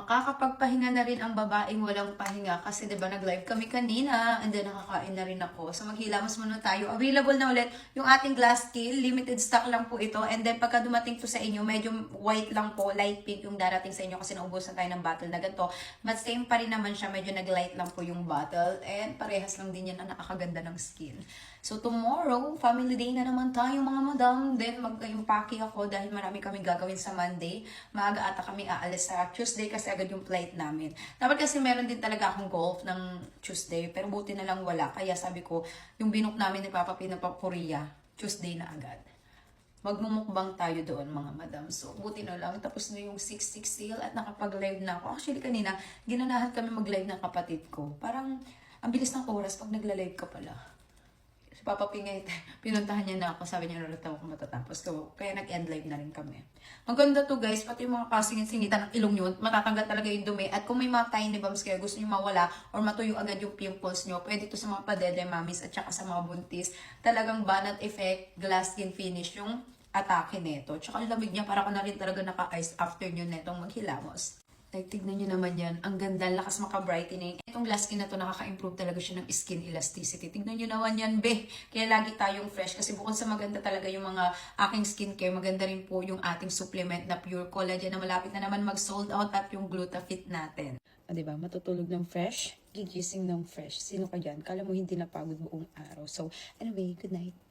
makakapagpahinga na rin ang babaeng walang pahinga kasi 'di ba nag-live kami kanina and then nakakain na rin ako. So maghilamos muna tayo. Available na ulit yung ating glass skin, limited stock lang po ito. And then pagka dumating to sa inyo, medyo white lang po, light pink yung darating sa inyo kasi naubusan tayo ng bottle na ganito. But same pa rin naman siya, medyo nag-light lang po yung bottle and parehas lang din yan na nakakaganda ng skin. So tomorrow, family day na naman tayo mga madam. Then mag-impake ako dahil marami kami gagawin sa Monday. Maaga ata kami aalis sa Tuesday kasi agad yung flight namin. Dapat kasi meron din talaga akong golf ng Tuesday pero buti na lang wala. Kaya sabi ko, yung binook namin ni Papa Pina pa Korea, Tuesday na agad. Magmumukbang tayo doon mga madam. So, buti na lang. Tapos na yung 6-6 sale at nakapag-live na ako. Actually, kanina, ginanahan kami mag-live ng kapatid ko. Parang, ang bilis ng oras pag nagla-live ka pala. Si Papa Pingay, pinuntahan niya na ako. Sabi niya, lulutaw ako matatapos. So, kaya nag-end live na rin kami. Maganda to guys. Pati yung mga kasingit-singitan ng ilong nyo, matatanggal talaga yung dumi. At kung may mga tiny bumps kayo, gusto nyo mawala or matuyo agad yung pimples nyo, pwede to sa mga padede mamis at saka sa mga buntis. Talagang banat effect, glass skin finish yung atake nito. Tsaka ang lamig niya, para ko na rin talaga naka-ice after nyo netong maghilamos. Like, tignan nyo naman yan. Ang ganda, lakas maka-brightening. Itong glass skin na to, nakaka-improve talaga siya ng skin elasticity. Tignan nyo naman yan, be. Kaya lagi tayong fresh. Kasi bukod sa maganda talaga yung mga aking skincare, maganda rin po yung ating supplement na pure collagen na malapit na naman mag-sold out at yung Glutafit natin. Diba? Matutulog ng fresh, gigising ng fresh. Sino ka dyan? Kala mo hindi napagod buong araw. So, anyway, good night.